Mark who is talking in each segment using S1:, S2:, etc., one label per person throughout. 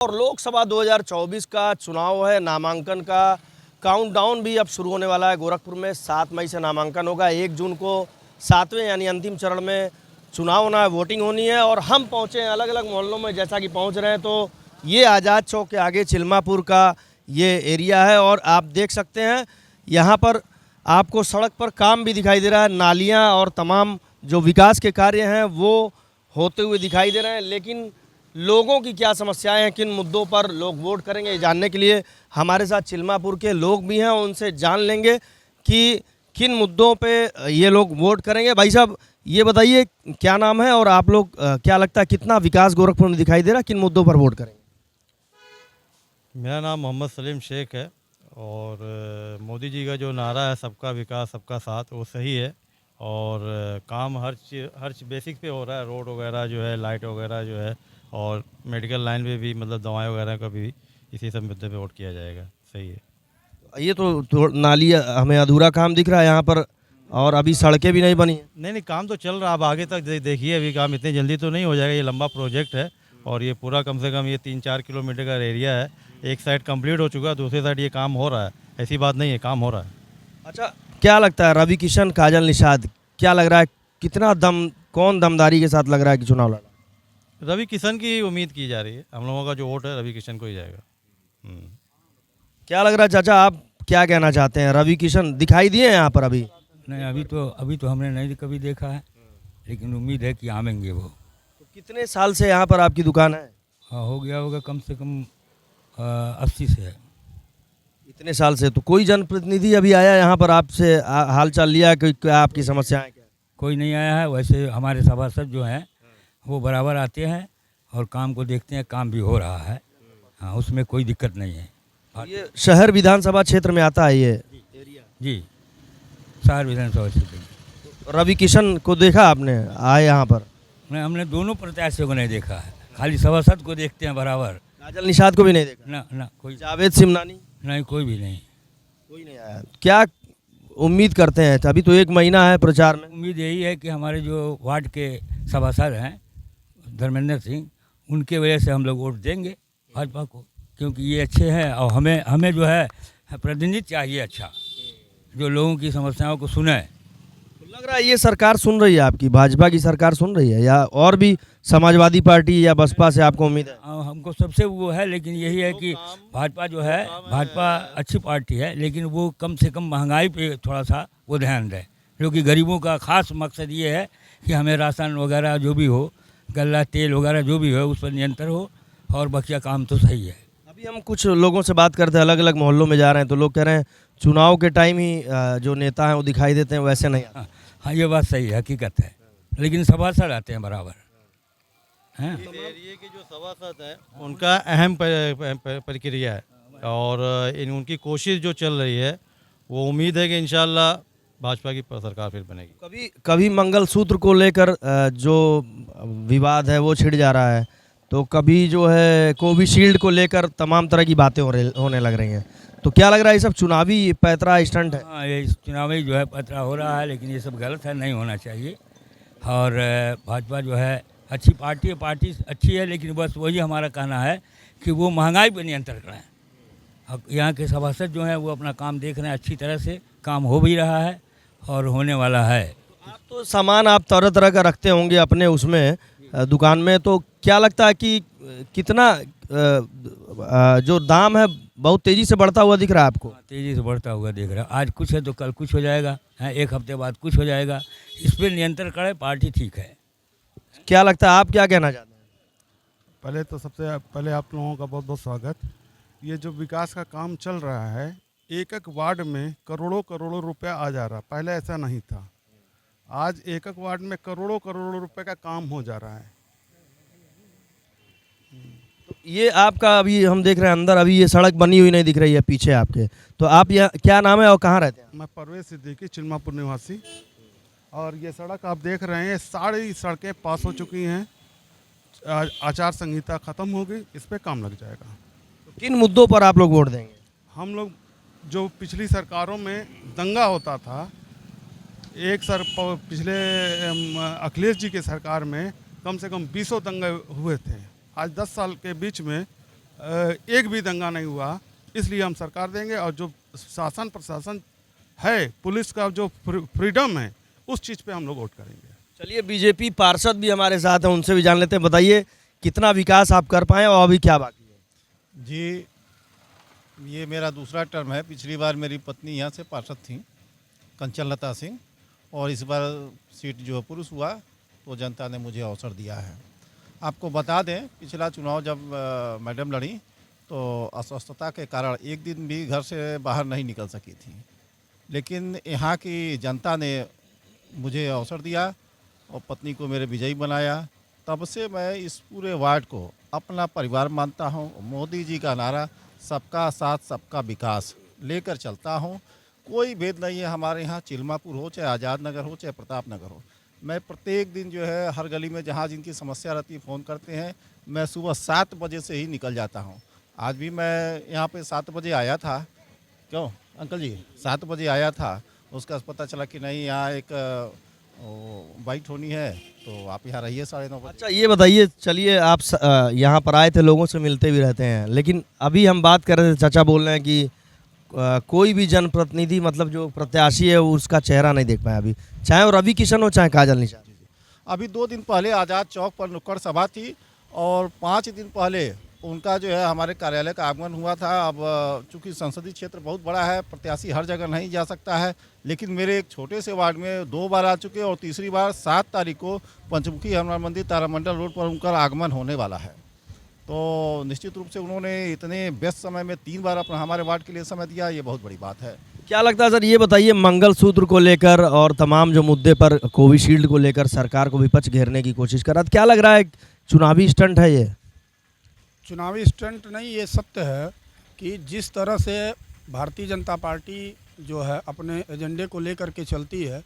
S1: और लोकसभा 2024 का चुनाव है। नामांकन का काउंटडाउन भी अब शुरू होने वाला है। गोरखपुर में 7 मई से नामांकन होगा। 1 जून को 7वें यानी अंतिम चरण में चुनाव होना है, वोटिंग होनी है। और हम पहुंचे हैं अलग अलग मोहल्लों में, जैसा कि पहुंच रहे हैं। तो ये आज़ाद चौक के आगे चिलमापुर का ये एरिया है और आप देख सकते हैं यहाँ पर आपको सड़क पर काम भी दिखाई दे रहा है। नालियाँ और तमाम जो विकास के कार्य हैं वो होते हुए दिखाई दे रहे हैं। लेकिन लोगों की क्या समस्याएं हैं, किन मुद्दों पर लोग वोट करेंगे, ये जानने के लिए हमारे साथ चिलमापुर के लोग भी हैं। उनसे जान लेंगे कि किन मुद्दों पे ये लोग वोट करेंगे। भाई साहब, ये बताइए क्या नाम है और आप लोग क्या लगता है कितना विकास गोरखपुर में दिखाई दे रहा है, किन मुद्दों पर वोट करेंगे?
S2: मेरा नाम मोहम्मद सलीम शेख है और मोदी जी का जो नारा है सबका विकास सबका साथ, वो सही है। और काम हर बेसिक पे हो रहा है। रोड वगैरह जो है, लाइट वगैरह जो है, और मेडिकल लाइन पे भी मतलब दवाएं वगैरह का भी इसी सब मुद्दे पे वोट किया जाएगा। सही है।
S1: ये तो नाली हमें अधूरा काम दिख रहा है यहाँ पर, और अभी सड़कें भी नहीं बनी हैं।
S2: नहीं, काम तो चल रहा है। अब आगे तक देखिए, अभी काम इतनी जल्दी तो नहीं हो जाएगा। ये लंबा प्रोजेक्ट है और ये पूरा कम से कम ये 3-4 किलोमीटर का एरिया है। एक साइड कंप्लीट हो चुका है, दूसरी साइड ये काम हो रहा है। ऐसी बात नहीं है, काम हो रहा है।
S1: अच्छा, क्या लगता है रवि किशन, काजल निषाद, क्या लग रहा है कितना कौन दमदारी के साथ लग रहा है कि चुनाव लड़ा?
S2: रवि किशन की उम्मीद की जा रही है। हम लोगों का जो वोट है रवि किशन को ही जाएगा।
S1: क्या लग रहा है चाचा, आप क्या कहना चाहते हैं? रवि किशन दिखाई दिए हैं यहाँ पर अभी?
S3: नहीं, अभी तो हमने नहीं कभी देखा है, लेकिन उम्मीद है कि आवेंगे वो।
S1: तो कितने साल से यहाँ पर आपकी दुकान है?
S3: हाँ, हो गया होगा कम से कम 80 से है।
S1: इतने साल से तो कोई जनप्रतिनिधि अभी आया यहाँ पर आपसे हाल चाल लिया कि क्या आपकी समस्याएं क्या?
S3: कोई नहीं आया है। वैसे हमारे सभासद जो हैं वो बराबर आते हैं और काम को देखते हैं, काम भी हो रहा है। हाँ, उसमें कोई दिक्कत नहीं है।
S1: ये शहर विधानसभा क्षेत्र में आता है ये एरिया?
S3: जी, शहर विधानसभा क्षेत्र।
S1: रवि किशन को देखा आपने आए यहाँ पर?
S3: नहीं, हमने दोनों प्रत्याशियों को नहीं देखा है, खाली सभासद को देखते हैं बराबर।
S1: काजल निषाद को भी नहीं देखा?
S3: ना, कोई
S1: जावेद सिमनानी?
S3: नहीं, कोई भी नहीं।
S1: कोई नहीं आया। क्या उम्मीद करते हैं? अभी तो 1 महीना है प्रचार में।
S3: उम्मीद यही है कि हमारे जो वार्ड के सभासद हैं धर्मेंद्र सिंह, उनके वजह से हम लोग वोट देंगे भाजपा को, क्योंकि ये अच्छे हैं। और हमें जो है प्रतिनिधि चाहिए अच्छा, जो लोगों की समस्याओं को सुने।
S1: तो लग रहा है ये सरकार सुन रही है आपकी, भाजपा की सरकार सुन रही है, या और भी समाजवादी पार्टी या बसपा से आपको उम्मीद है?
S3: हमको सबसे वो है, लेकिन यही है कि भाजपा जो है, भाजपा अच्छी पार्टी है, लेकिन वो कम से कम महंगाई पे थोड़ा सा वो ध्यान दें, क्योंकि गरीबों का खास मकसद ये है कि हमें राशन वगैरह जो भी हो, गल्ला तेल वगैरह जो भी हो, उस पर नियंत्रण हो। और बाकी काम तो सही है।
S1: अभी हम कुछ लोगों से बात करते हैं, अलग अलग मोहल्लों में जा रहे हैं, तो लोग कह रहे हैं चुनाव के टाइम ही जो नेता हैं वो दिखाई देते हैं, वैसे नहीं आते।
S3: हाँ, ये बात सही है, हकीकत है, लेकिन सभासद आते हैं बराबर हैं।
S2: इस एरिया के जो सभासद हैं उनका अहम प्रक्रिया है और उनकी कोशिश जो चल रही है, वो उम्मीद है कि इंशाल्लाह भाजपा की सरकार फिर बनेगी।
S1: कभी मंगलसूत्र को लेकर जो विवाद है वो छिड़ जा रहा है, तो कभी जो है कोविशील्ड को लेकर तमाम तरह की बातें होने लग रही हैं। तो क्या लग रहा है ये सब चुनावी पैतरा स्टंट है?
S3: हाँ, ये चुनावी जो है पैतरा हो रहा है, लेकिन ये सब गलत है, नहीं होना चाहिए। और भाजपा जो है अच्छी पार्टी है, पार्टी अच्छी है, लेकिन बस वही हमारा कहना है कि वो महंगाई पर नियंत्रण करें। यहाँ के सभासद जो हैं वो अपना काम देख रहे हैं, अच्छी तरह से काम हो भी रहा है और होने वाला है।
S1: आप तो सामान आप तरह तरह का रखते होंगे अपने उसमें दुकान में, तो क्या लगता है कि कितना जो दाम है बहुत तेज़ी से बढ़ता हुआ दिख रहा है आपको?
S3: तेज़ी से बढ़ता हुआ दिख रहा है। आज कुछ है तो कल कुछ हो जाएगा, है 1 हफ्ते बाद कुछ हो जाएगा। इस पर नियंत्रण करें, पार्टी ठीक है।
S1: क्या लगता है, आप क्या कहना चाहते हैं?
S4: पहले तो सबसे पहले आप लोगों का बहुत बहुत स्वागत। ये जो विकास का काम चल रहा है, एक एक वार्ड में करोड़ों करोड़ों रुपया आ जा रहा, पहले ऐसा नहीं था। आज एक एक वार्ड में करोड़ों करोड़ों रुपए का काम हो जा रहा है।
S1: तो ये आपका अभी हम देख रहे हैं अंदर अभी ये सड़क बनी हुई नहीं दिख रही है पीछे आपके, तो आप यहाँ क्या नाम है और कहाँ रहते हैं?
S4: मैं परवेज सिद्दीकी, चिलमापुर निवासी। और ये सड़क आप देख रहे हैं, सारी सड़कें पास हो चुकी हैं। आचार संहिता ख़त्म हो गई, इस पर काम लग जाएगा।
S1: तो किन मुद्दों पर आप लोग वोट देंगे?
S4: हम लोग जो पिछली सरकारों में दंगा होता था, पिछले अखिलेश जी के सरकार में कम से कम 20 दंगे हुए थे। आज 10 साल के बीच में एक भी दंगा नहीं हुआ, इसलिए हम सरकार देंगे। और जो शासन प्रशासन है, पुलिस का जो फ्रीडम है, उस चीज़ पे हम लोग वोट करेंगे।
S1: चलिए, बीजेपी पार्षद भी हमारे साथ हैं, उनसे भी जान लेते हैं। बताइए, कितना विकास आप कर पाए और अभी क्या बाकी है?
S5: जी, ये मेरा दूसरा टर्म है। पिछली बार मेरी पत्नी यहाँ से पार्षद थी, कंचन लता सिंह, और इस बार सीट जो पुरुष हुआ तो जनता ने मुझे अवसर दिया है। आपको बता दें, पिछला चुनाव जब मैडम लड़ी तो अस्वस्थता के कारण एक दिन भी घर से बाहर नहीं निकल सकी थी, लेकिन यहाँ की जनता ने मुझे अवसर दिया और पत्नी को मेरे विजयी बनाया। तब से मैं इस पूरे वार्ड को अपना परिवार मानता हूँ। मोदी जी का नारा सबका साथ सबका विकास लेकर चलता हूँ। कोई भेद नहीं है हमारे यहाँ, चिल्मापुर हो चाहे आज़ाद नगर हो चाहे प्रताप नगर हो। मैं प्रत्येक दिन जो है हर गली में जहाँ जिनकी समस्या रहती है फ़ोन करते हैं, मैं सुबह 7 बजे से ही निकल जाता हूँ। आज भी मैं यहाँ पे 7 बजे आया था। क्यों अंकल जी, 7 बजे आया था, उसका पता चला कि नहीं यहाँ एक बाइट होनी है, तो आप यहाँ रहिए 9:30 बजे।
S1: अच्छा, ये बताइए, चलिए आप यहाँ पर आए थे, लोगों से मिलते भी रहते हैं, लेकिन अभी हम बात कर रहे थे, चाचा बोल रहे हैं कि कोई भी जनप्रतिनिधि, मतलब जो प्रत्याशी है, वो उसका चेहरा नहीं देख पाया अभी, चाहे वो रवि किशन हो चाहे काजल निषाद।
S5: अभी 2 दिन पहले आज़ाद चौक पर नुक्कड़ सभा थी और 5 दिन पहले उनका जो है हमारे कार्यालय का आगमन हुआ था। अब चूंकि संसदीय क्षेत्र बहुत बड़ा है, प्रत्याशी हर जगह नहीं जा सकता है, लेकिन मेरे एक छोटे से वार्ड में 2 बार आ चुके और तीसरी बार 7 तारीख को पंचमुखी हनुमान मंदिर तारामंडल रोड पर उनका आगमन होने वाला है। तो निश्चित रूप से उन्होंने इतने व्यस्त समय में 3 बार अपना हमारे वार्ड के लिए समय दिया, ये बहुत बड़ी बात है।
S1: क्या लगता है सर, ये बताइए, मंगलसूत्र को लेकर और तमाम जो मुद्दे पर, कोविशील्ड को लेकर सरकार को विपक्ष घेरने की कोशिश कर रहा था, क्या लग रहा है चुनावी स्टंट है ये?
S6: चुनावी स्टंट नहीं, ये सत्य है कि जिस तरह से भारतीय जनता पार्टी जो है अपने एजेंडे को लेकर के चलती है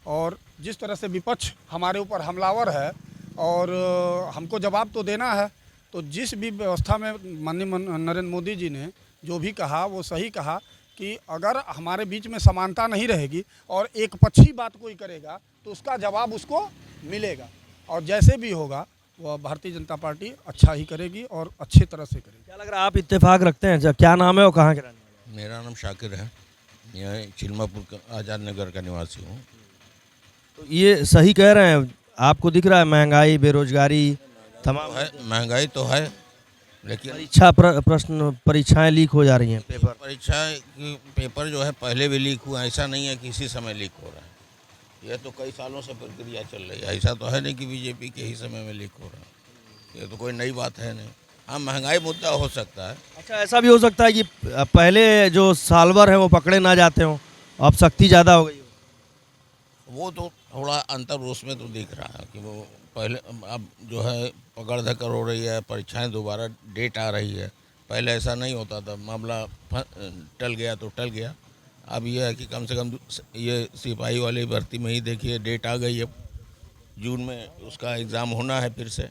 S6: और जिस तरह से विपक्ष हमारे ऊपर हमलावर है और हमको जवाब तो देना है, तो जिस भी व्यवस्था में माननीय नरेंद्र मोदी जी ने जो भी कहा वो सही कहा कि अगर हमारे बीच में समानता नहीं रहेगी और एक पक्षी बात कोई करेगा तो उसका जवाब उसको मिलेगा, और जैसे भी होगा वह भारतीय जनता पार्टी अच्छा ही करेगी और अच्छी तरह से करेगी।
S1: क्या लग रहा है, आप इत्तेफाक रखते हैं? क्या नाम है और कहाँ के रहने वाले?
S7: मेरा नाम शाकिर है, यहाँ चिल्मापुर का आज़ाद नगर का निवासी हूँ।
S1: तो ये सही कह रहे हैं, आपको दिख रहा है महंगाई, बेरोजगारी तमाम
S7: है, महंगाई तो है, लेकिन
S1: प्रश्न परीक्षाएं लीक हो जा रही हैं,
S7: परीक्षा की पेपर जो है पहले भी लीक हुआ, ऐसा नहीं है कि इसी समय लीक हो रहा है। यह तो कई सालों से प्रक्रिया चल रही है, ऐसा तो है नहीं कि बीजेपी के ही समय में लीक हो रहा है। ये तो कोई नई बात है नहीं। हाँ, महंगाई मुद्दा हो सकता है।
S1: अच्छा, ऐसा भी हो सकता है कि पहले जो सालवर हैं वो पकड़े ना जाते हों, अब सख्ती ज़्यादा हो गई हो।
S7: वो तो थोड़ा अंतर उसमें तो दिख रहा है कि वो पहले, अब जो है पकड़ धकड़ हो रही है, परीक्षाएं दोबारा डेट आ रही है। पहले ऐसा नहीं होता था, मामला टल गया तो टल गया। अब यह है कि कम से कम ये सिपाही वाली भर्ती में ही देखिए डेट आ गई है, जून में उसका एग्ज़ाम होना है फिर से।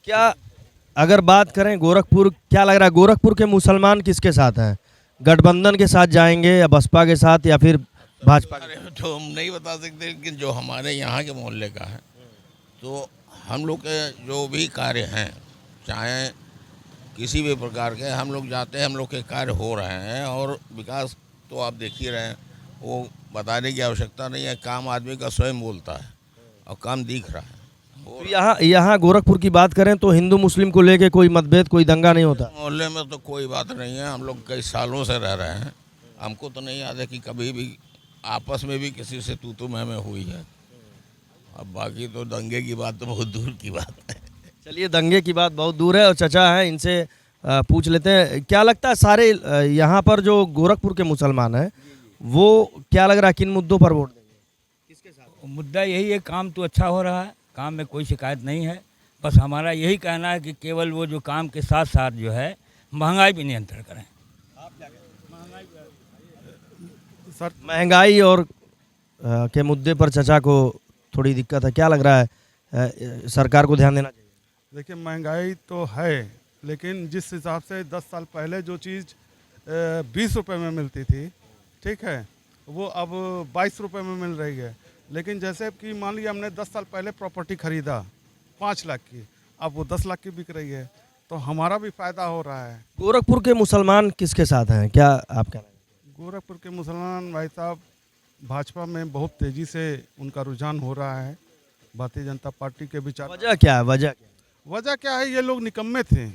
S1: क्या अगर बात करें गोरखपुर, क्या लग रहा है गोरखपुर के मुसलमान किसके साथ हैं? गठबंधन के साथ जाएंगे या बसपा के साथ या फिर भाजपा?
S7: तो हम नहीं बता सकते, लेकिन जो हमारे यहाँ के मोहल्ले का है, तो हम लोग के जो भी कार्य हैं, चाहे किसी भी प्रकार के, हम लोग जाते हैं, हम लोग के कार्य हो रहे हैं और विकास तो आप देख ही रहे हैं, वो बताने की आवश्यकता नहीं है। काम आदमी का स्वयं बोलता है और काम दिख रहा है।
S1: तो यहाँ गोरखपुर की बात करें तो हिंदू मुस्लिम को लेके कोई मतभेद, कोई दंगा नहीं होता?
S7: मोहल्ले में तो कोई बात नहीं है, हम लोग कई सालों से रह रहे हैं, हमको तो नहीं याद है कि कभी भी आपस में भी किसी से तू मैं हुई है। अब बाकी तो दंगे की बात तो बहुत दूर की बात है।
S1: चलिए, दंगे की बात बहुत दूर है और चचा हैं, इनसे पूछ लेते हैं। क्या लगता है सारे यहाँ पर जो गोरखपुर के मुसलमान हैं, वो क्या लग रहा है किन मुद्दों पर वोट देंगे, किसके साथ?
S3: मुद्दा यही है, काम तो अच्छा हो रहा है, काम में कोई शिकायत नहीं है। बस हमारा यही कहना है कि केवल वो जो काम के साथ साथ जो है महंगाई भी नियंत्रण करें।
S4: सर,
S1: महंगाई और के मुद्दे पर चचा को थोड़ी दिक्कत है, क्या लग रहा है सरकार को ध्यान देना चाहिए?
S4: देखिए, महंगाई तो है, लेकिन जिस हिसाब से 10 साल पहले जो चीज़ 20 रुपये में मिलती थी, ठीक है, वो अब 22 रुपये में मिल रही है। लेकिन जैसे कि मान लीजिए हमने 10 साल पहले प्रॉपर्टी खरीदा 5 लाख की, अब वो 10 लाख की बिक रही है। तो हमारा भी फ़ायदा हो रहा है।
S1: गोरखपुर के मुसलमान किसके साथ हैं, क्या आप कहना है?
S4: गोरखपुर के मुसलमान भाई साहब भाजपा में बहुत तेज़ी से उनका रुझान हो रहा है। भारतीय जनता पार्टी के विचार
S1: वजह क्या है, वजह क्या है?
S4: वजह क्या है, ये लोग निकम्मे थे।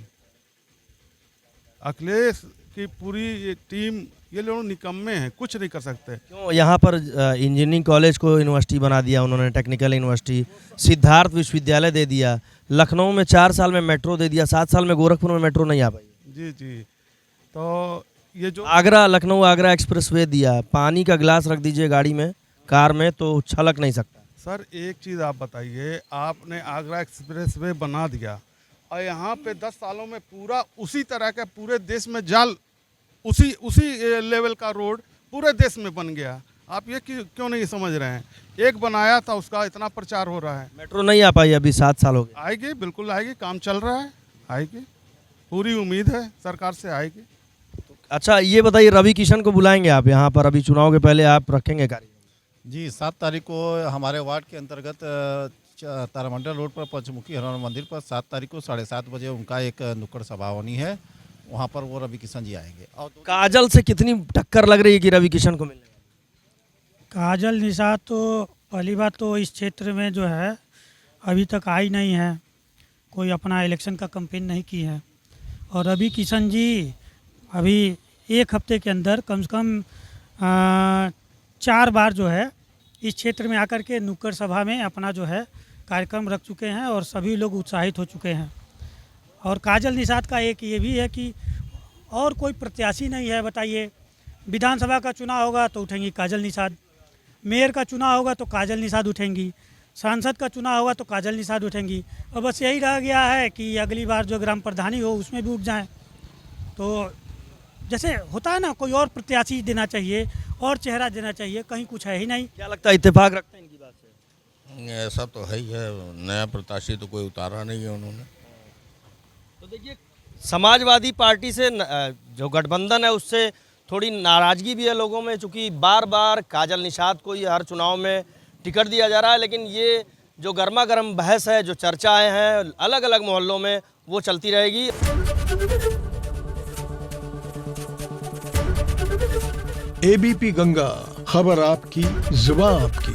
S4: अखिलेश की पूरी ये टीम, ये लोग निकम्मे हैं, कुछ नहीं कर सकते।
S1: क्यों यहाँ पर इंजीनियरिंग कॉलेज को यूनिवर्सिटी बना दिया उन्होंने, टेक्निकल यूनिवर्सिटी, सिद्धार्थ विश्वविद्यालय दे दिया, लखनऊ में 4 साल में मेट्रो दे दिया, 7 साल में गोरखपुर में मेट्रो नहीं आ पाई।
S4: जी जी, तो ये जो
S1: आगरा लखनऊ आगरा एक्सप्रेसवे दिया, पानी का गिलास रख दीजिए गाड़ी में, कार में, तो छलक नहीं सकता।
S4: सर एक चीज़ आप बताइए, आपने आगरा एक्सप्रेस वे बना दिया और यहाँ पे 10 सालों में पूरा उसी तरह का पूरे देश में जाल, उसी लेवल का रोड पूरे देश में बन गया। आप ये क्यों नहीं समझ रहे हैं? एक बनाया था, उसका इतना प्रचार हो रहा है।
S1: मेट्रो नहीं आ पाई अभी 7 साल हो गए।
S4: आएगी, बिल्कुल आएगी, काम चल रहा है, आएगी, पूरी उम्मीद है सरकार से आएगी।
S1: अच्छा ये बताइए, रवि किशन को बुलाएंगे आप यहाँ पर, अभी चुनाव के पहले आप रखेंगे कार्यक्रम?
S5: जी 7 तारीख को हमारे वार्ड के अंतर्गत तारामंडल रोड पर पंचमुखी हनुमान मंदिर पर 7 तारीख को 7:30 बजे उनका एक नुक्कड़ सभा होनी है। वहाँ पर वो रवि किशन जी आएंगे। और
S1: काजल से कितनी टक्कर लग रही है कि रवि किशन को मिलने?
S8: काजल निषाद तो पहली बात तो इस क्षेत्र में जो है अभी तक आई नहीं है, कोई अपना इलेक्शन का कैंपेन नहीं की है। और रवि किशन जी अभी 1 हफ्ते के अंदर कम से कम 4 बार जो है इस क्षेत्र में आकर के नुक्कड़ सभा में अपना जो है कार्यक्रम रख चुके हैं और सभी लोग उत्साहित हो चुके हैं। और काजल निषाद का एक ये भी है कि और कोई प्रत्याशी नहीं है। बताइए, विधानसभा का चुनाव होगा तो उठेंगी काजल निषाद, मेयर का चुनाव होगा तो काजल निषाद उठेंगी, सांसद का चुनाव होगा तो काजल निषाद उठेंगी। और बस यही रह गया है कि अगली बार जो ग्राम प्रधानी हो उसमें भी उठ जाएं। तो जैसे होता है ना, कोई और प्रत्याशी देना चाहिए और चेहरा देना चाहिए, कहीं कुछ है ही नहीं।
S1: क्या लगता है, इत्तेफाक रखते हैं इनकी बात से?
S7: ऐसा तो है ही है, नया प्रत्याशी तो कोई उतारा नहीं है उन्होंने।
S1: तो देखिए, समाजवादी पार्टी से जो गठबंधन है उससे थोड़ी नाराज़गी भी है लोगों में, चूँकि बार बार काजल निषाद को ही हर चुनाव में टिकट दिया जा रहा है। लेकिन ये जो गर्मा गर्म बहस है, जो चर्चाएं हैं अलग अलग मोहल्लों में, वो चलती रहेगी।
S9: एबीपी गंगा, खबर आपकी, जुबान आपकी।